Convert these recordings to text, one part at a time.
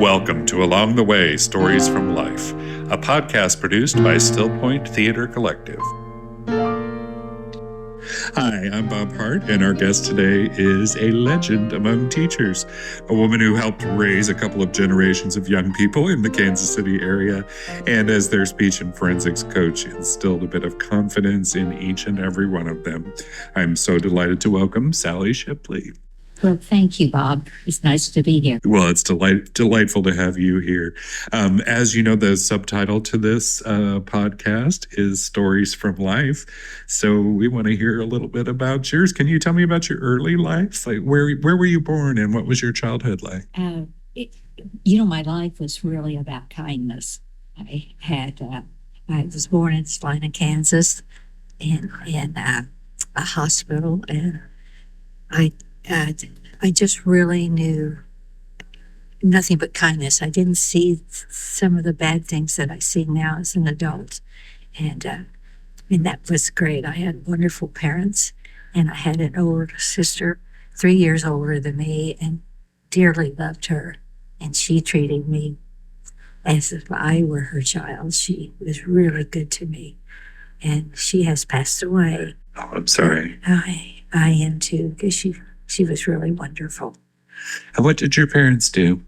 Welcome to Along the Way, Stories from Life, a podcast produced by Still Point Theater Collective. Hi, I'm Bob Hart, and our guest today is a legend among teachers, a woman who helped raise a couple of generations of young people in the Kansas City area, and as their speech and forensics coach, instilled a bit of confidence in each and every one of them. I'm so delighted to welcome Sally Shipley. Well, thank you, Bob. It's nice to be here. Well, it's delightful to have you here. As you know, the subtitle to this podcast is Stories from Life. So we want to hear a little bit about yours. Can you tell me about your early life? Like where were you born and what was your childhood like? My life was really about kindness. I was born in Salina, Kansas, in a hospital, and I just really knew nothing but kindness. I didn't see some of the bad things that I see now as an adult. And that was great. I had wonderful parents, and I had an older sister, 3 years older than me, and dearly loved her. And she treated me as if I were her child. She was really good to me. And she has passed away. Oh, I'm sorry. I am too, because she was really wonderful. And what did your parents do?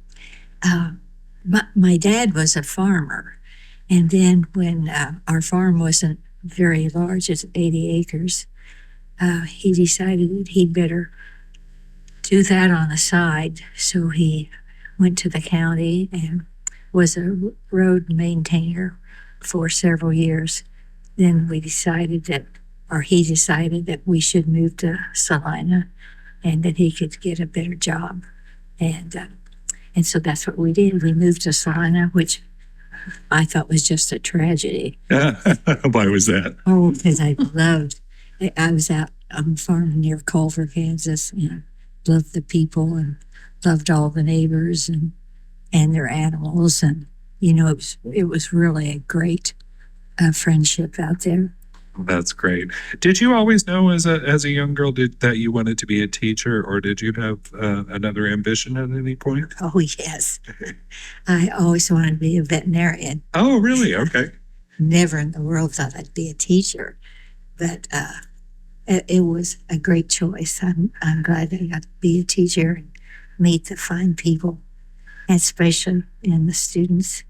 My dad was a farmer. And then when our farm wasn't very large, it's 80 acres, he decided that he'd better do that on the side. So he went to the county and was a road maintainer for several years. Then he decided that we should move to Salina and that he could get a better job. And so that's what we did. We moved to Salina, which I thought was just a tragedy. Why was that? Oh, because I was out on a farm near Culver, Kansas, and loved the people and loved all the neighbors and their animals. And, it was really a great friendship out there. That's great. Did you always know as a young girl that you wanted to be a teacher, or did you have another ambition at any point? Oh, yes. I always wanted to be a veterinarian. Oh, really? Okay. Never in the world thought I'd be a teacher, but it was a great choice. I'm glad that I got to be a teacher and meet the fine people, and especially in the students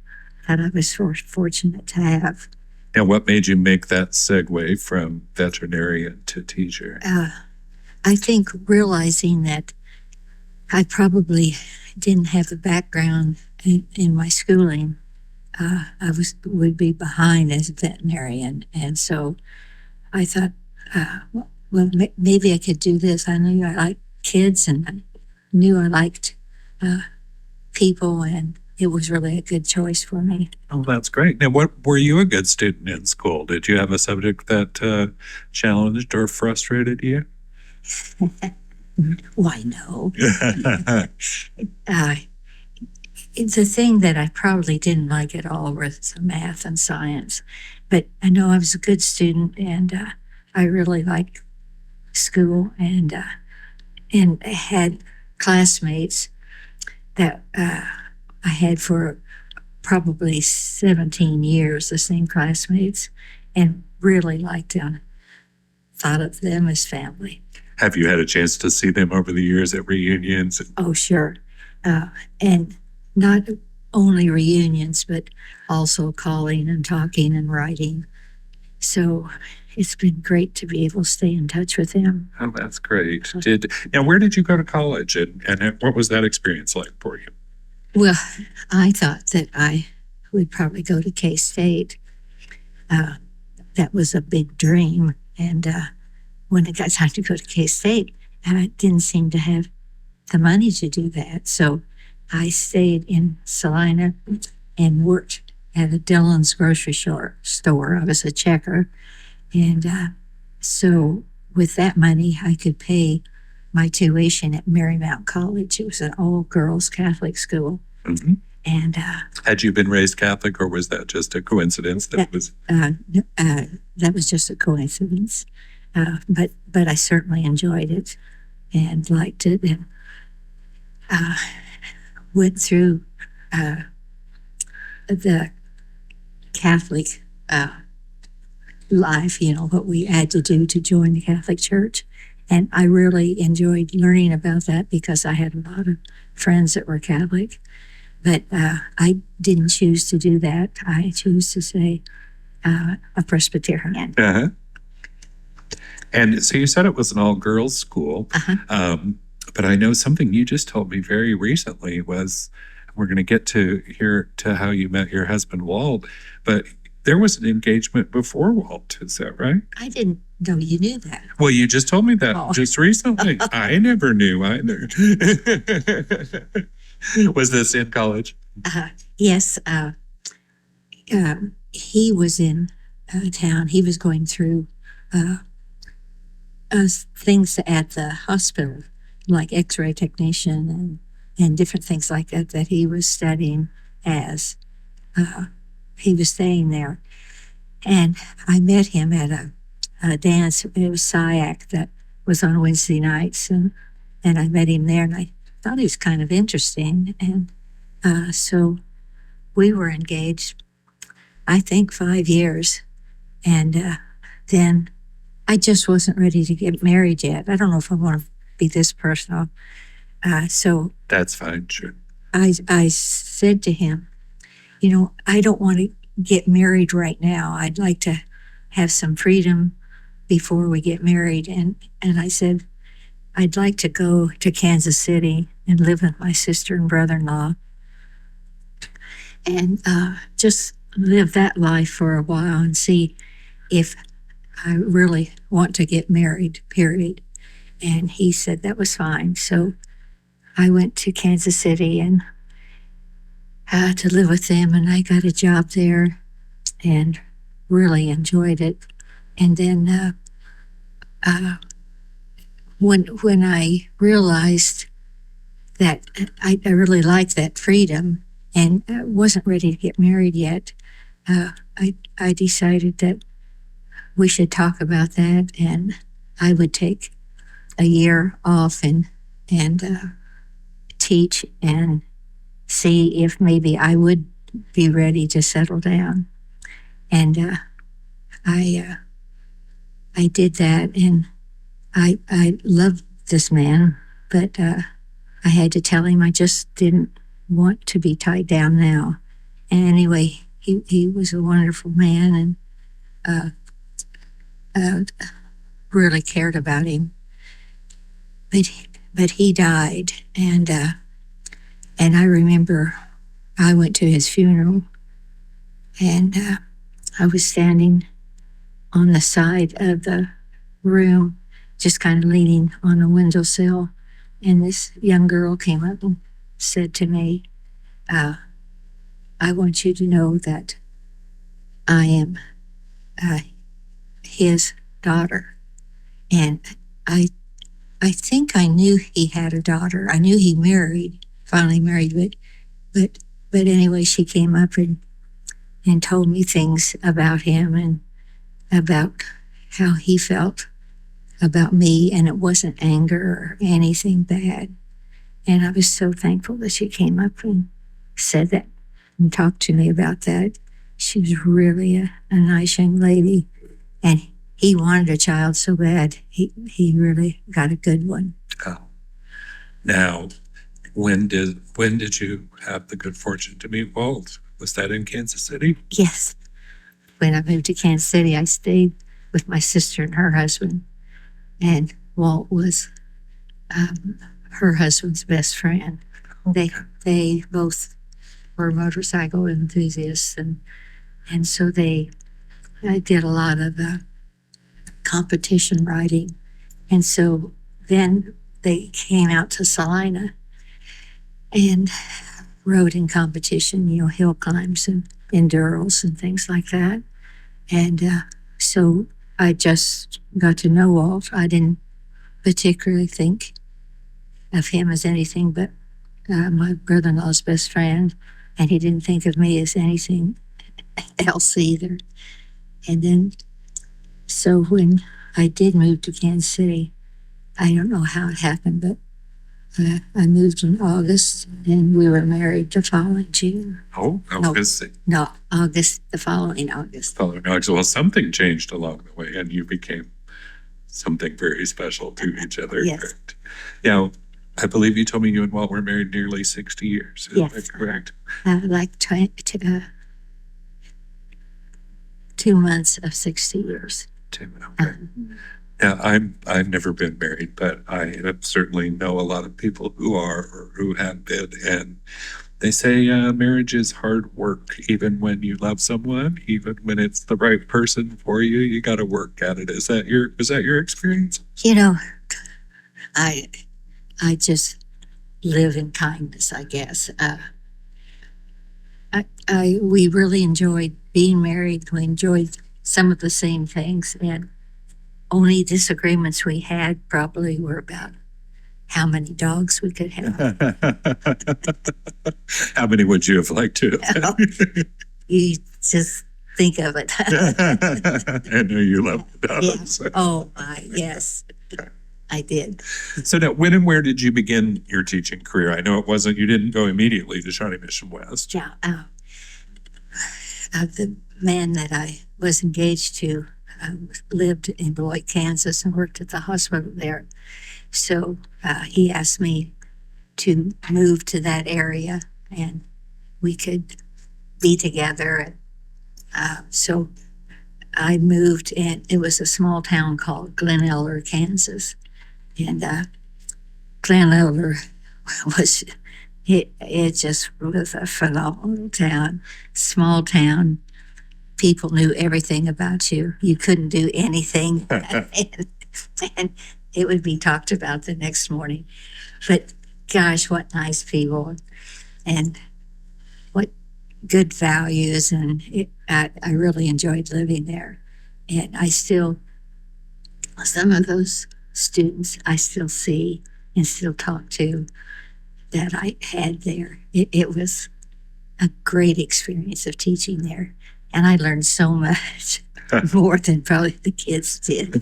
that I was fortunate to have. And what made you make that segue from veterinarian to teacher? I think realizing that I probably didn't have the background in my schooling, I would be behind as a veterinarian. And so I thought, maybe I could do this. I knew I liked kids, and I knew I liked people, and it was really a good choice for me. Oh, that's great. Now, were you a good student in school? Did you have a subject that challenged or frustrated you? Why, no. It's a thing that I probably didn't like at all was math and science. But I know I was a good student, and I really liked school, and I had classmates that I had for probably 17 years, the same classmates, and really liked them, thought of them as family. Have you had a chance to see them over the years at reunions? Oh, sure. And not only reunions, but also calling and talking and writing. So it's been great to be able to stay in touch with them. Oh, that's great. Now, where did you go to college, and what was that experience like for you? Well, I thought that I would probably go to K-State. That was a big dream. And when it got time to go to K-State, I didn't seem to have the money to do that. So I stayed in Salina and worked at a Dillon's grocery store. I was a checker. And so with that money, I could pay my tuition at Marymount College. It was an all-girls Catholic school. Mm-hmm. And had you been raised Catholic, or was that just a coincidence? That was just a coincidence. But I certainly enjoyed it and liked it, and went through the Catholic life, what we had to do to join the Catholic Church. And I really enjoyed learning about that because I had a lot of friends that were Catholic. But I didn't choose to do that. I choose to say a Presbyterian. Uh-huh. And so you said it was an all-girls school. Uh-huh. But I know something you just told me very recently was, we're going to get to hear to how you met your husband, Walt, but there was an engagement before Walt. Is that right? I didn't know you knew that. Well, you just told me that just recently. I never knew either. Was this in college? Yes. He was in town. He was going through things at the hospital, like x-ray technician and different things like that he was studying as he was staying there. And I met him at a dance. It was SIAC that was on Wednesday nights. And I met him there, and I thought he was kind of interesting. And so we were engaged, I think, 5 years. And then I just wasn't ready to get married yet. I don't know if I want to be this personal. So that's fine, sure. I said to him, I don't want to get married right now. I'd like to have some freedom before we get married. And I said, I'd like to go to Kansas City and live with my sister and brother-in-law and just live that life for a while and see if I really want to get married, period. And he said that was fine. So I went to Kansas City and to live with them, and I got a job there and really enjoyed it. And then when I realized that I really liked that freedom and wasn't ready to get married yet, I decided that we should talk about that, and I would take a year off and teach and see if maybe I would be ready to settle down. And I did that, and I loved this man, but I had to tell him I just didn't want to be tied down now. And anyway, he was a wonderful man and really cared about him. But he died, and I remember I went to his funeral, and I was standing on the side of the room, just kind of leaning on the windowsill, and this young girl came up and said to me, I want you to know that I am his daughter. And I think I knew he had a daughter. I knew he finally married, but anyway, she came up and told me things about him and about how he felt about me, and it wasn't anger or anything bad. And I was so thankful that she came up and said that and talked to me about that. She was really a nice young lady, and he wanted a child so bad. He really got a good one. Oh. Now, when did you have the good fortune to meet Walt? Was that in Kansas City? Yes. When I moved to Kansas City, I stayed with my sister and her husband, and Walt was her husband's best friend. Okay. They both were motorcycle enthusiasts, and so they did a lot of competition riding. And so then they came out to Salina and rode in competition, hill climbs and endurals and things like that. And so I just got to know Walt. I didn't particularly think of him as anything but my brother-in-law's best friend, and he didn't think of me as anything else either. And then, so when I did move to Kansas City, I don't know how it happened, but I moved in August, and we were married the following June. Oh, No. August. No, August, the following August. Following August. Well, something changed along the way, and you became something very special to each other. Yes. Correct? Now, I believe you told me you and Walt were married nearly 60 years. Is Yes. that correct? Like 2 months of 60 years. Okay. Yeah, I've never been married, but I certainly know a lot of people who are or who have been, and they say marriage is hard work. Even when you love someone, even when it's the right person for you, you got to work at it. Is that your experience? You know, I just live in kindness, I guess. We really enjoyed being married. We enjoyed some of the same things, and only disagreements we had probably were about how many dogs we could have. How many would you have liked to have? You just think of it. I know you love the dogs. Yeah. Oh my, yes, I did. So now, when and where did you begin your teaching career? I know you didn't go immediately to Shawnee Mission West. Yeah. The man that I was engaged to lived in Beloit, Kansas, and worked at the hospital there. So he asked me to move to that area, and we could be together. So I moved, and it was a small town called Glen Eller, Kansas. And Glen Eller it just was a phenomenal town, small town. People knew everything about you. You couldn't do anything, and it would be talked about the next morning. But gosh, what nice people, and what good values, and I really enjoyed living there. And some of those students I still see and still talk to that I had there. It was a great experience of teaching there. And I learned so much, more than probably the kids did.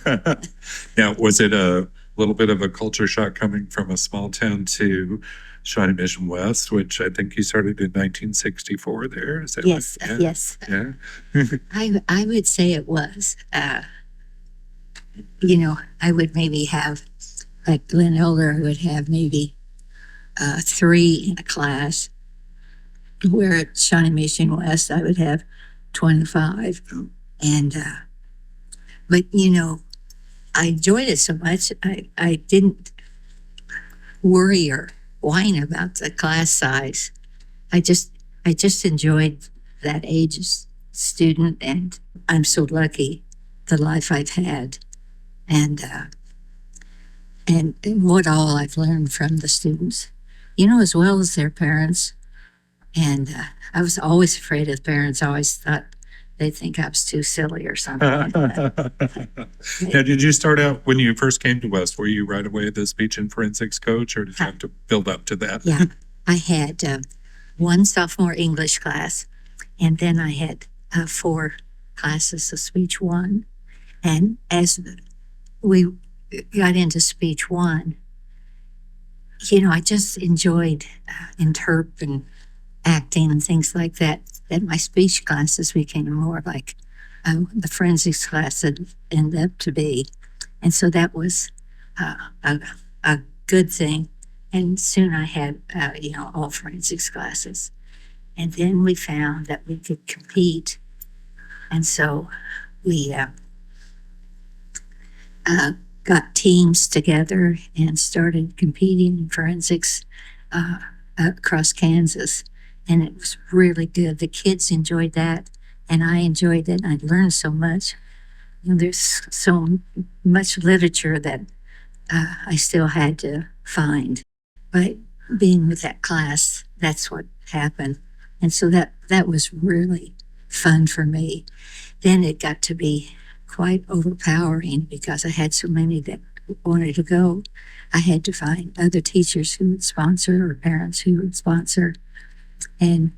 Now, was it a little bit of a culture shock coming from a small town to Shawnee Mission West, which I think you started in 1964 there? Is that Yes, right? yes. Yeah. I would say it was. I would maybe have, like Glen Elder, I would have maybe 3 in a class, where at Shawnee Mission West, I would have 25. And, but I enjoyed it so much, I didn't worry or whine about the class size. I just enjoyed that age of student, and I'm so lucky the life I've had, and what all I've learned from the students, as well as their parents. And I was always afraid of parents. I always thought they'd think I was too silly or something. Now, did you start out when you first came to West? Were you right away the speech and forensics coach, or did you have to build up to that? Yeah, I had one sophomore English class, and then I had 4 classes of speech 1. And as we got into speech 1, I just enjoyed interp and acting and things like that. That my speech classes became more like the forensics class had ended up to be. And so that was a good thing. And soon I had, all forensics classes. And then we found that we could compete. And so we got teams together and started competing in forensics across Kansas. And it was really good. The kids enjoyed that, and I enjoyed it. I learned so much. There's so much literature that I still had to find. By being with that class, that's what happened. And so that was really fun for me. Then it got to be quite overpowering because I had so many that wanted to go. I had to find other teachers who would sponsor, or parents who would sponsor. And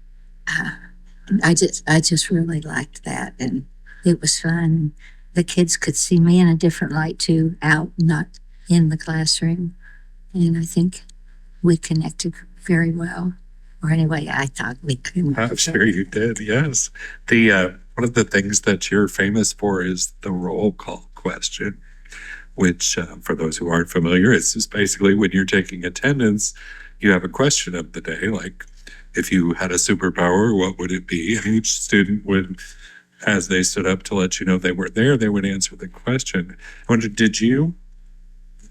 I just really liked that, and it was fun. The kids could see me in a different light too, out, not in the classroom. And I think we connected very well. Or anyway, I thought we could. I'm sure you did. Yes. The one of the things that you're famous for is the roll call question, which, for those who aren't familiar, it's just basically when you're taking attendance, you have a question of the day, like if you had a superpower, what would it be? And each student would, as they stood up to let you know they were there, they would answer the question. I wonder, did you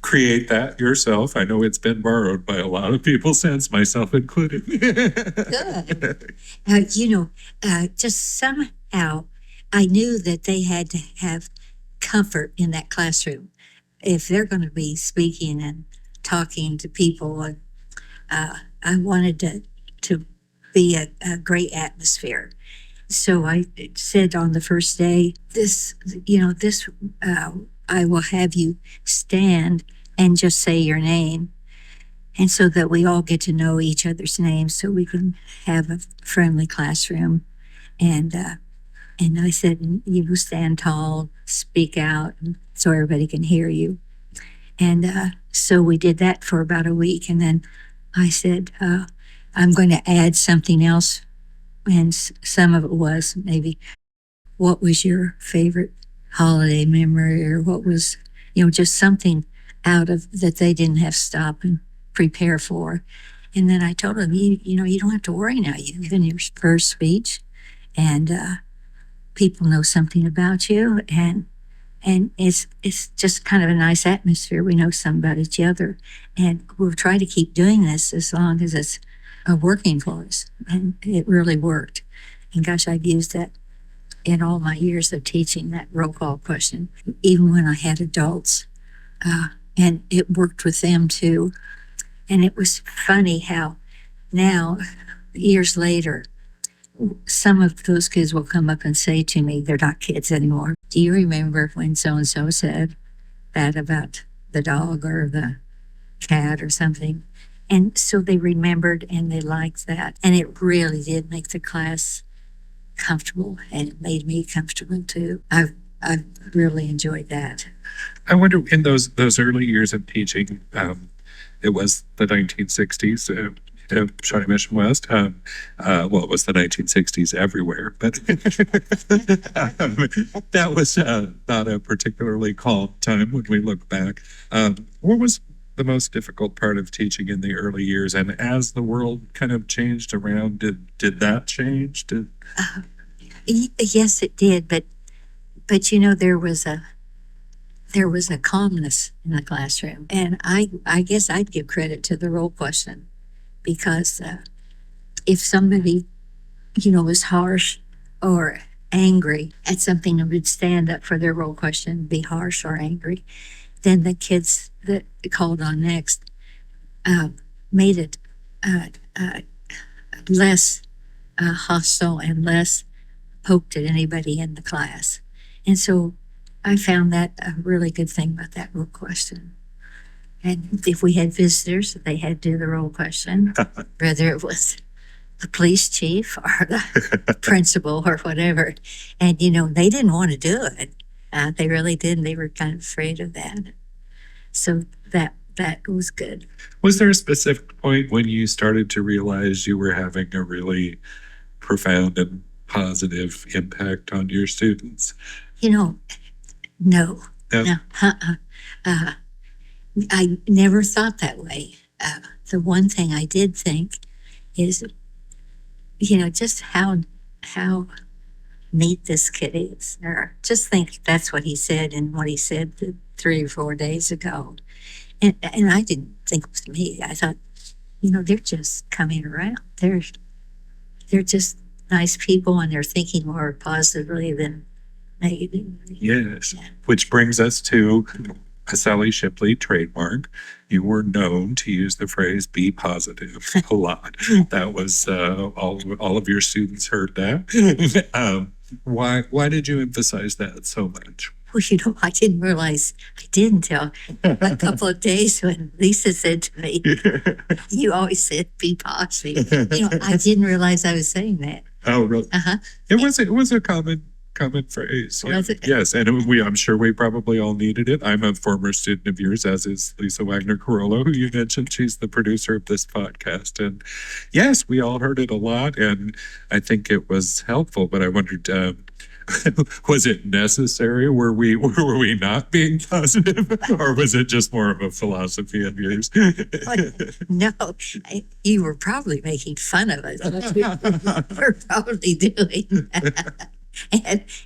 create that yourself? I know it's been borrowed by a lot of people since, myself included. Good. Just somehow I knew that they had to have comfort in that classroom. If they're going to be speaking and talking to people, I wanted to be a great atmosphere. So I said on the first day, I will have you stand and just say your name. And so that we all get to know each other's names so we can have a friendly classroom. And I said, you stand tall, speak out, so everybody can hear you. And so we did that for about a week. And then I said, I'm going to add something else. And some of it was maybe, what was your favorite holiday memory, or what was, just something out of that they didn't have to stop and prepare for. And then I told them, you don't have to worry now. You've given your first speech, and people know something about you, and it's just kind of a nice atmosphere. We know some about each other, and we'll try to keep doing this as long as it's working for us. And it really worked. And gosh, I've used that in all my years of teaching, that roll call question, even when I had adults, and it worked with them too. And it was funny how now, years later, some of those kids will come up and say to me, they're not kids anymore, do you remember when so-and-so said that about the dog or the cat or something? And so they remembered and they liked that. And it really did make the class comfortable, and it made me comfortable too. I've really enjoyed that. I wonder, in those early years of teaching, it was the 1960s. Shawnee Mission West. Well, it was the 1960s everywhere, but that was not a particularly calm time when we look back. What was the most difficult part of teaching in the early years? And as the world kind of changed around, did that change? Yes, it did. But there was a calmness in the classroom, and I guess I'd give credit to the roll question, because if somebody was harsh or angry at something and would stand up for their roll question, be harsh or angry, then the kids that called on next made it less hostile and less poked at anybody in the class. And so I found that a really good thing about that roll question. And if we had visitors, they had to do the roll question, whether it was the police chief or the principal or whatever. And, they didn't want to do it. They really didn't. They were kind of afraid of that. So that was good. Was there a specific point when you started to realize you were having a really profound and positive impact on your students? No. No. I never thought that way. The one thing I did think is, just how neat this kid is. Or just think that's what he said and what he said 3 or 4 days ago. And I didn't think it was me. I thought, they're just coming around. They're just nice people, and they're thinking more positively than negatively. Yes. Yeah. Which brings us to a Sally Shipley trademark. You were known to use the phrase "be positive" a lot. That was all of your students heard that. Why did you emphasize that so much? Well, I didn't realize I did until a couple of days when Lisa said to me, "You always said be positive." I didn't realize I was saying that. Oh, really? Uh-huh. It was a common common phrase. Was it? Yes, and I'm sure we probably all needed it. I'm a former student of yours, as is Lisa Wagner Carollo, who you mentioned. She's the producer of this podcast, and yes, we all heard it a lot, and I think it was helpful. But I wondered, was it necessary? Were we not being positive, or was it just more of a philosophy of yours? No, you were probably making fun of us. We're probably doing that.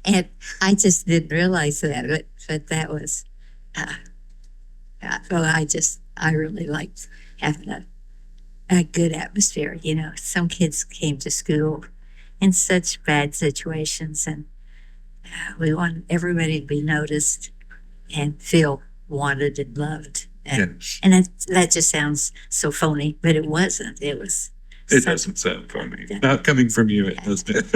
And I just didn't realize that, but that was, well, I really liked having a good atmosphere. You know, some kids came to school in such bad situations, and we want everybody to be noticed and feel wanted and loved. Yes. And that just sounds so phony, but it wasn't. It was. It doesn't sound funny. Not coming from you, it doesn't.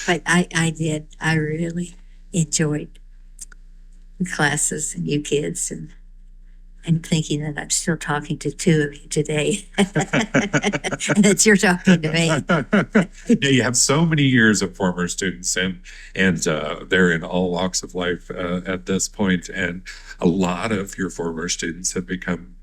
But I did. I really enjoyed the classes and you kids, and thinking that I'm still talking to two of you today. And that you're talking to me. Yeah, you have so many years of former students, and they're in all walks of life at this point. And a lot of your former students have become,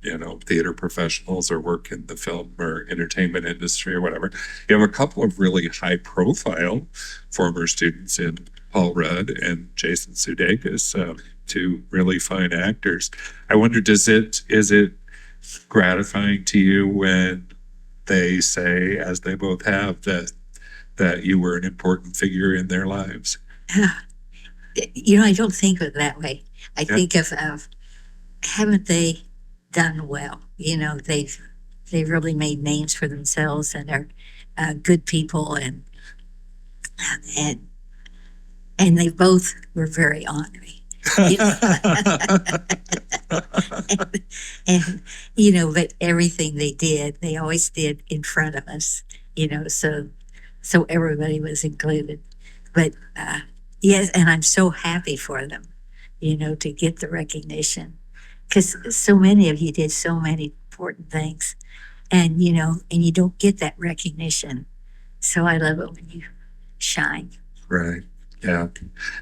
theater professionals or work in the film or entertainment industry or whatever. You have a couple of really high-profile former students in Paul Rudd and Jason Sudeikis, two really fine actors. I wondered, is it gratifying to you when they say, as they both have, that you were an important figure in their lives? I don't think of it that way. I think of haven't they done well? They've really made names for themselves, and are good people, and they both were very honorary. But everything they did, they always did in front of us, so everybody was included. But yes, and I'm so happy for them, to get the recognition, because so many of you did so many important things, and you don't get that recognition. So I love it when you shine. Right. Yeah.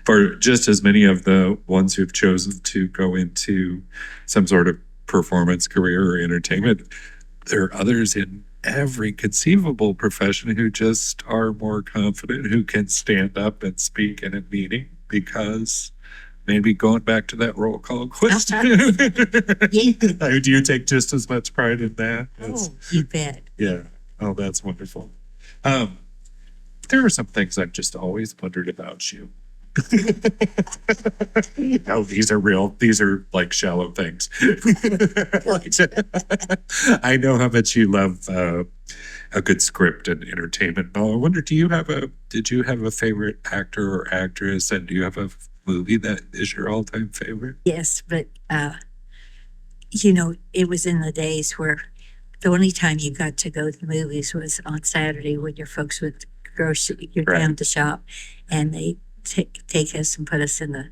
For just as many of the ones who've chosen to go into some sort of performance career or entertainment, there are others in every conceivable profession who just are more confident, who can stand up and speak in a meeting, because maybe going back to that roll call question. Yeah. Do you take just as much pride in that? Oh, you bet. Yeah. Oh, that's wonderful. There are some things I've just always wondered about you. No, these are real. These are like shallow things. I know how much you love a good script and entertainment. I wonder, did you have a favorite actor or actress, and do you have a movie that is your all-time favorite? Yes, but it was in the days where the only time you got to go to the movies was on Saturday, when your folks would you're Right. down to shop, and they take us and put us in the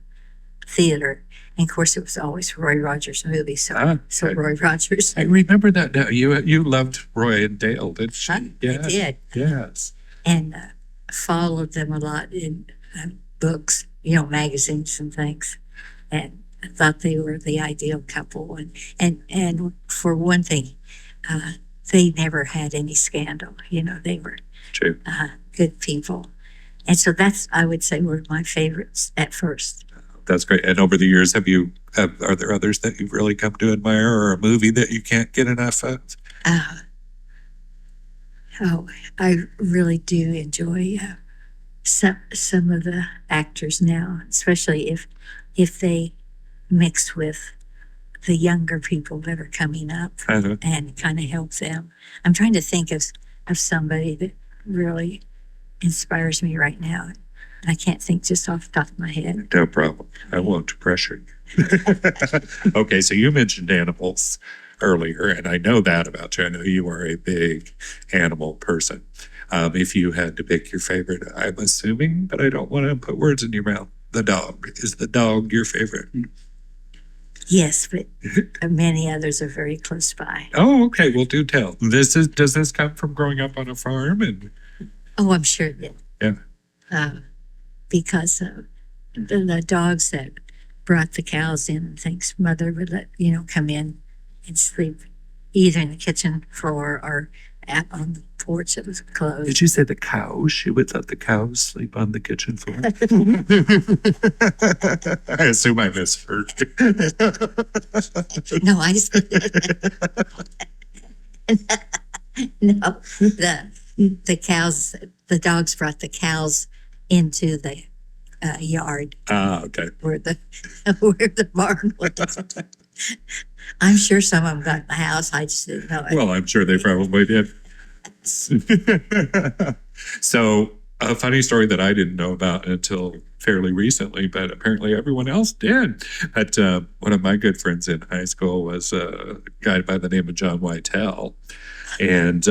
theater. And of course, it was always Roy Rogers movies. So Roy Rogers. I remember that now. You loved Roy and Dale, didn't you? I did. Yes. And followed them a lot in books, magazines and things. And I thought they were the ideal couple. And for one thing, they never had any scandal. They were True. Good people. And so that's, I would say, were my favorites at first. That's great. And over the years, are there others that you've really come to admire, or a movie that you can't get enough of? I really do enjoy some of the actors now, especially if they mix with the younger people that are coming up and kind of help them. I'm trying to think of somebody that really inspires me right now. I can't think just off the top of my head. No problem. I won't pressure you. Okay, so you mentioned animals earlier, and I know that about you. I know you are a big animal person. If you had to pick your favorite, I'm assuming, but I don't want to put words in your mouth. The dog. Is the dog your favorite? Yes, but many others are very close by. Oh, okay. Well, do tell. Does this come from growing up on a farm? Oh, I'm sure it did. Yeah. because the dogs that brought the cows in and things, mother would let, come in and sleep either in the kitchen floor or on the porch that was closed. Did you say the cows? She would let the cows sleep on the kitchen floor? I assume I misheard. No, no, the cows, the dogs brought the cows into the yard. Okay. Where the barn was. I'm sure some of them got in the house. I just didn't know it. Well, I'm sure they probably did. So, a funny story that I didn't know about until fairly recently, but apparently everyone else did. But one of my good friends in high school was a guy by the name of John Whitell. And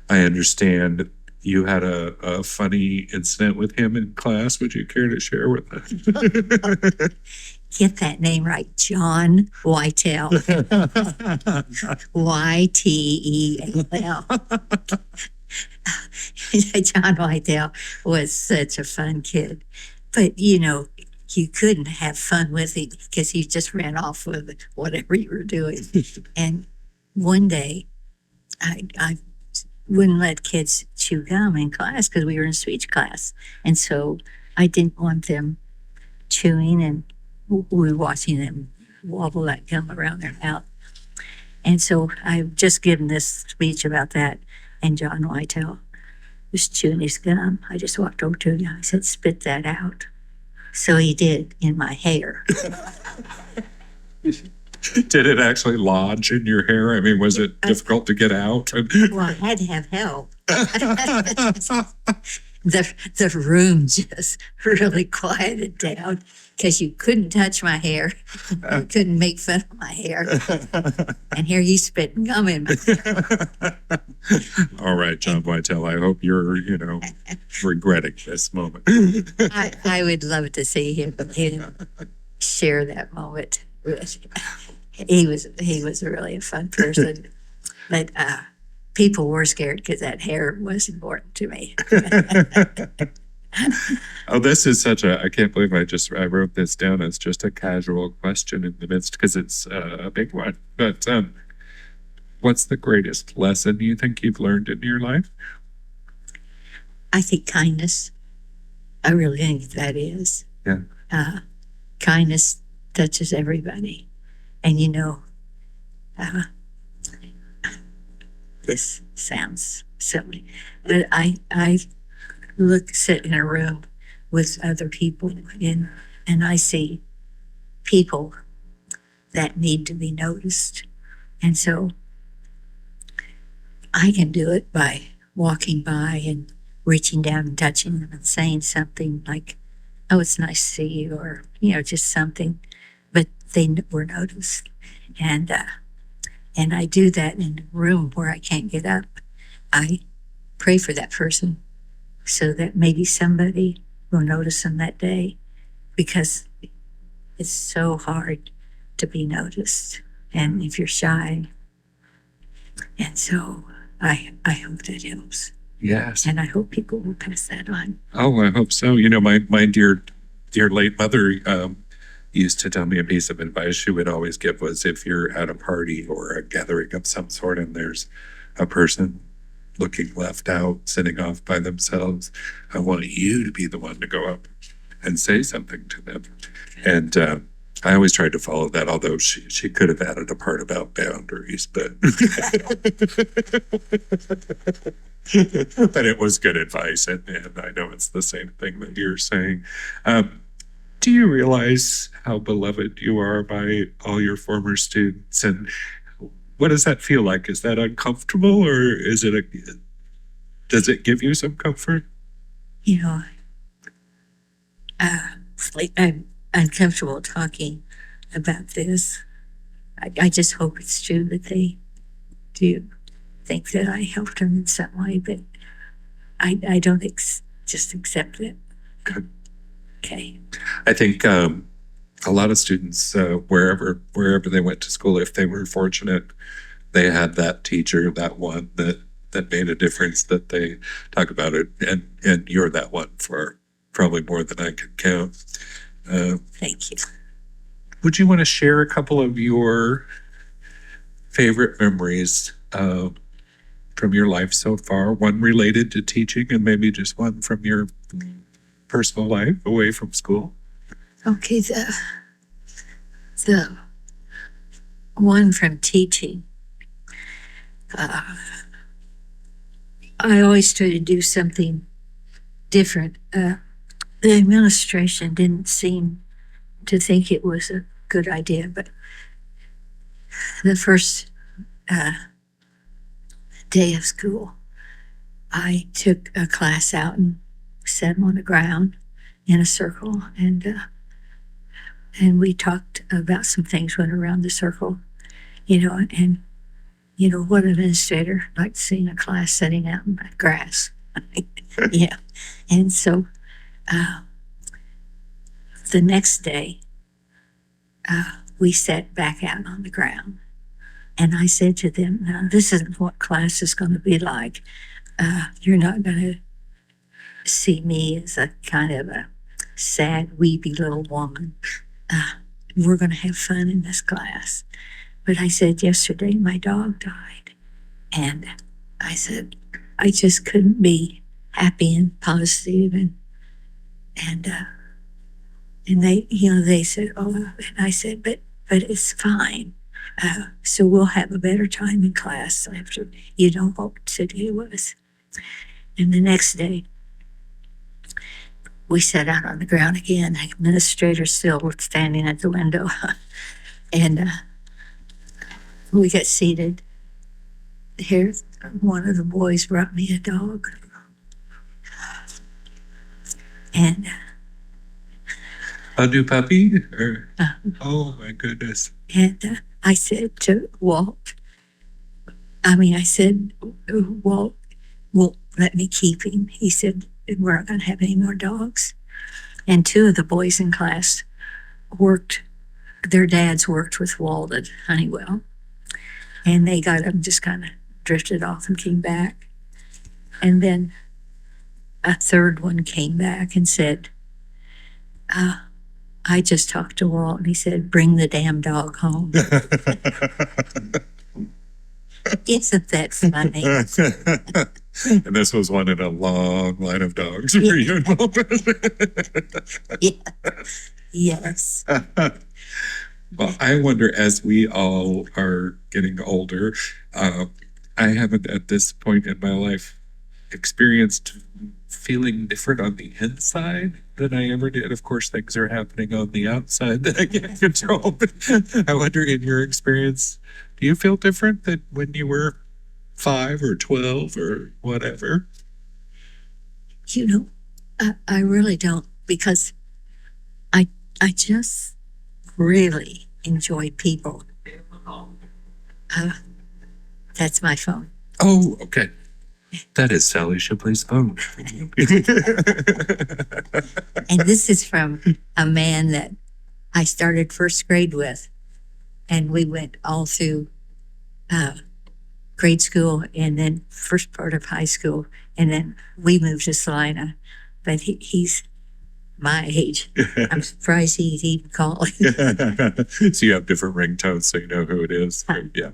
I understand you had a funny incident with him in class. Would you care to share with us? Get that name right, John Whitell. Ytell. John Whitell was such a fun kid. But, you couldn't have fun with him because he just ran off with whatever you were doing. And one day, I wouldn't let kids chew gum in class because we were in speech class. And so I didn't want them chewing, and we were watching them wobble that gum around their mouth. And so I've just given this speech about that, and John Whitell was chewing his gum. I just walked over to him. I said, "Spit that out." So he did, in my hair. Did it actually lodge in your hair? I mean, was it difficult to get out? Well, I had to have help. The room just really quieted down because you couldn't touch my hair. You couldn't make fun of my hair. And here you spitting gum in my hair. All right, John Whitell, I hope you're, regretting this moment. I would love to see him share that moment. He was really a fun person. But people were scared because that hair was important to me. Oh, this is I can't believe I wrote this down as just a casual question in the midst because it's a big one. But what's the greatest lesson you think you've learned in your life? I think kindness. I really think that is. Yeah. Kindness touches everybody. And this sounds silly, but I sit in a room with other people and I see people that need to be noticed. And so I can do it by walking by and reaching down and touching them and saying something like, "Oh, it's nice to see you," or, just something, but they were noticed. And I do that in a room where I can't get up. I pray for that person so that maybe somebody will notice them that day, because it's so hard to be noticed. And if you're shy, and so I hope that helps. Yes. And I hope people will pass that on. Oh, I hope so. My dear late mother used to tell me a piece of advice she would always give was, if you're at a party or a gathering of some sort and there's a person looking left out, sitting off by themselves, I want you to be the one to go up and say something to them. And I always tried to follow that, although she could have added a part about boundaries, but but it was good advice, and I know it's the same thing that you're saying. Do you realize how beloved you are by all your former students? And what does that feel like? Is that uncomfortable, or does it give you some comfort? I'm uncomfortable talking about this. I just hope it's true that they do think that I helped them in some way, but I don't just accept it. Good. Okay. I think a lot of students, wherever they went to school, if they were fortunate, they had that teacher, that one that made a difference, that they talk about it, and you're that one for probably more than I can count. Thank you. Would you want to share a couple of your favorite memories from your life so far? One related to teaching, and maybe just one from your personal life away from school. Okay, the one from teaching. I always try to do something different. The administration didn't seem to think it was a good idea, but the first day of school, I took a class out and sat on the ground in a circle, and we talked about some things, went around the circle, and what administrator liked seeing a class sitting out in the grass. Yeah. And so the next day, we sat back out on the ground. And I said to them, now, this isn't what class is going to be like. You're not going to see me as a kind of a sad, weepy little woman. We're going to have fun in this class. But I said, yesterday my dog died. And I said, I just couldn't be happy and positive. And they said, oh, and I said, but it's fine. So we'll have a better time in class after you know what today was. And the next day, we sat out on the ground again. The administrator still was standing at the window. And we got seated. Here, one of the boys brought me a dog. And a new puppy? Oh my goodness. And I said to Walt, Walt won't let me keep him. He said, we're not going to have any more dogs. And two of the boys in class their dads worked with Walt at Honeywell. And they got up and just kind of drifted off and came back. And then a third one came back and said, I just talked to Walt, and he said, bring the damn dog home. Isn't that funny? And this was one in a long line of dogs for you. Yeah. Yes. Well, I wonder, as we all are getting older, I haven't at this point in my life experienced feeling different on the inside than I ever did. Of course, things are happening on the outside that I can't control. But I wonder, in your experience, do you feel different than when you were 5 or 12 or whatever? I really don't, because I just really enjoy people. That's my phone. Oh, okay. That is Sally Shipley's phone. And this is from a man that I started first grade with. And we went all through grade school and then first part of high school. And then we moved to Salina. But he's my age. I'm surprised he's even calling. So you have different ringtones so you know who it is. Yeah.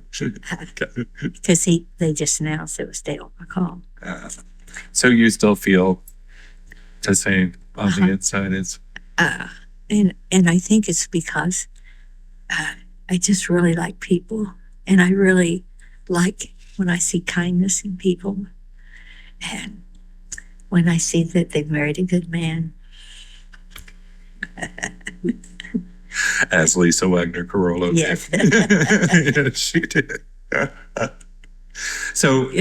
Because they just announced it was Dale McCall. So you still feel the same on the inside is? And I think it's because I just really like people. And I really like when I see kindness in people. And when I see that they've married a good man. As Lisa Wagner Carollo Yes. did. Yes, she did. So,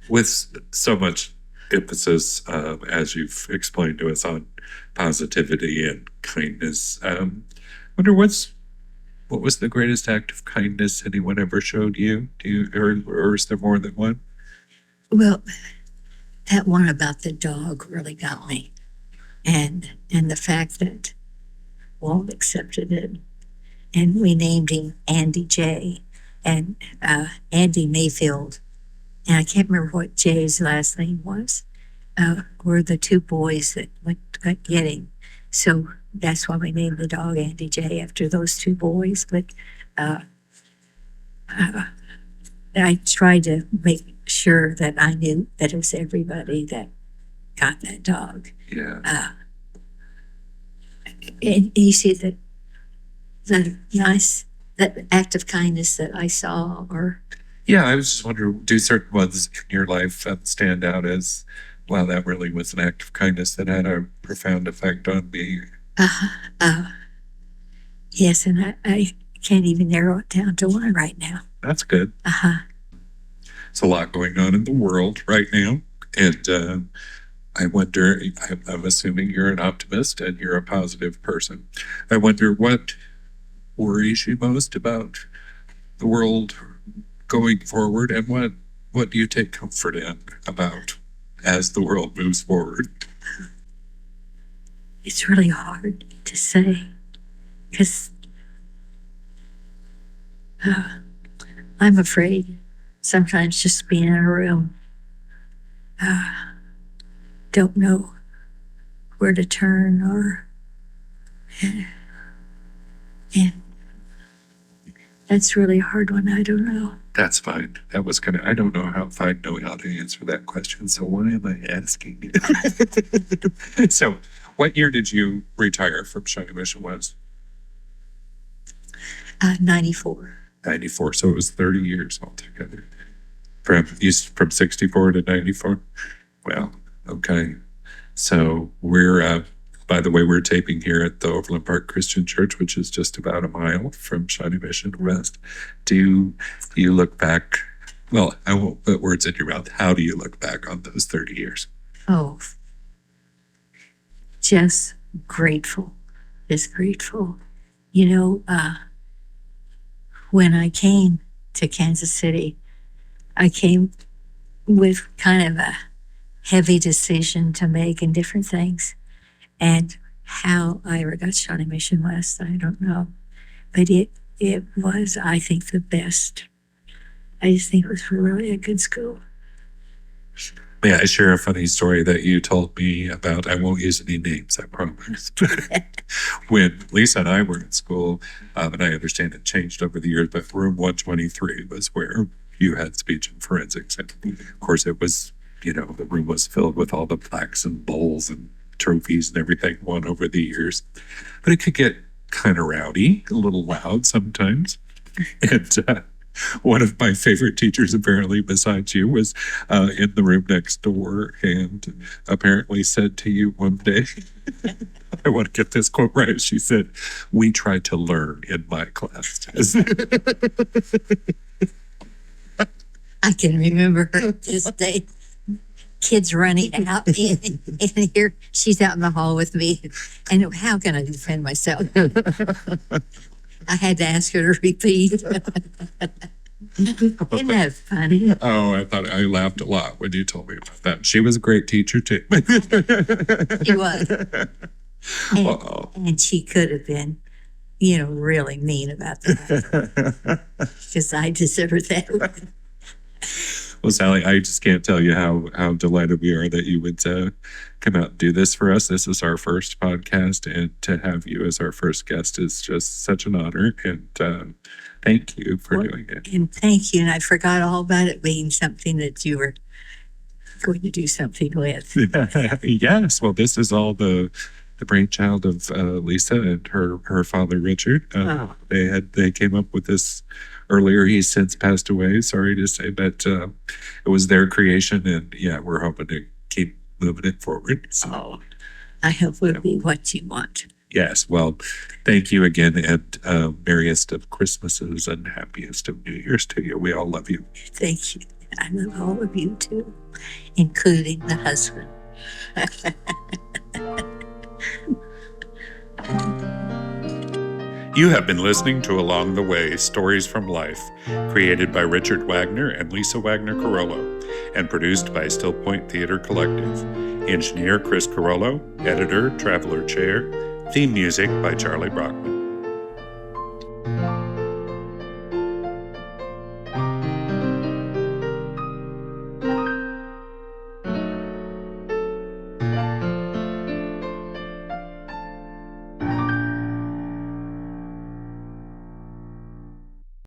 with so much emphasis, as you've explained to us, on positivity and kindness, wonder what was the greatest act of kindness anyone ever showed you? Or is there more than one? Well, that one about the dog really got me, and the fact that Walt accepted it, and we named him Andy J. And Andy Mayfield, and I can't remember what Jay's last name was, were the two boys that got getting. So that's why we named the dog Andy J after those two boys. But uh, I tried to make sure that I knew that it was everybody that got that dog. Yeah. And you see that that act of kindness that I saw, or Yeah, I was just wondering, do certain ones in your life stand out as, wow, that really was an act of kindness that had a profound effect on me? uh, uh, yes, and I can't even narrow it down to one right now. That's good. Uh-huh. There's a lot going on in the world right now. And I wonder, I'm assuming you're an optimist and you're a positive person. I wonder what worries you most about the world going forward, and what do you take comfort in about as the world moves forward? It's really hard to say because I'm afraid sometimes just being in a room, don't know where to turn, or and that's really hard when I don't know. That's fine. That was I don't know if I know how to answer that question, so why am I asking? So, what year did you retire from Shawnee Mission West? 94. 94. So it was 30 years altogether. From 64 to 94. Well, okay. So we're, by the way, we're taping here at the Overland Park Christian Church, which is just about a mile from Shawnee Mission West. Do you look back? Well, I won't put words in your mouth. How do you look back on those 30 years? Oh, just grateful. Just grateful. You know, when I came to Kansas City, I came with kind of a heavy decision to make and different things. And how I ever got Shawnee Mission West, I don't know. But it was, I think, the best. I just think it was really a good school. May I share a funny story that you told me about? I won't use any names, I promise. When Lisa and I were in school, and I understand it changed over the years, but room 123 was where you had speech and forensics. And of course, it was, the room was filled with all the plaques and bowls and trophies and everything won over the years. But it could get kind of rowdy, a little loud sometimes. And one of my favorite teachers, apparently, besides you, was in the room next door and apparently said to you one day, I want to get this quote right. She said, "We try to learn in my class." I can remember her this day. Kids running out, and here she's out in the hall with me. And how can I defend myself? I had to ask her to repeat. Isn't that funny? Oh, I laughed a lot when you told me about that. She was a great teacher, too. She was. And she could have been, really mean about that. Because I deserve that. Well, Sally, I just can't tell you how delighted we are that you would come out and do this for us. This is our first podcast, and to have you as our first guest is just such an honor. And thank you for doing it. And thank you. And I forgot all about it being something that you were going to do something with. Yes. Well, this is all the brainchild of Lisa and her father, Richard. They came up with this earlier. He's since passed away, sorry to say, but it was their creation, and yeah, we're hoping to keep moving it forward. So, I hope it'll be what you want. Yes, well, thank you again, and merriest of Christmases and happiest of New Year's to you. We all love you. Thank you. I love all of you too, including the husband. You have been listening to Along the Way, Stories from Life, created by Richard Wagner and Lisa Wagner Carollo, and produced by Still Point Theater Collective. Engineer Chris Carollo, editor Traveler Chair, theme music by Charlie Brockman.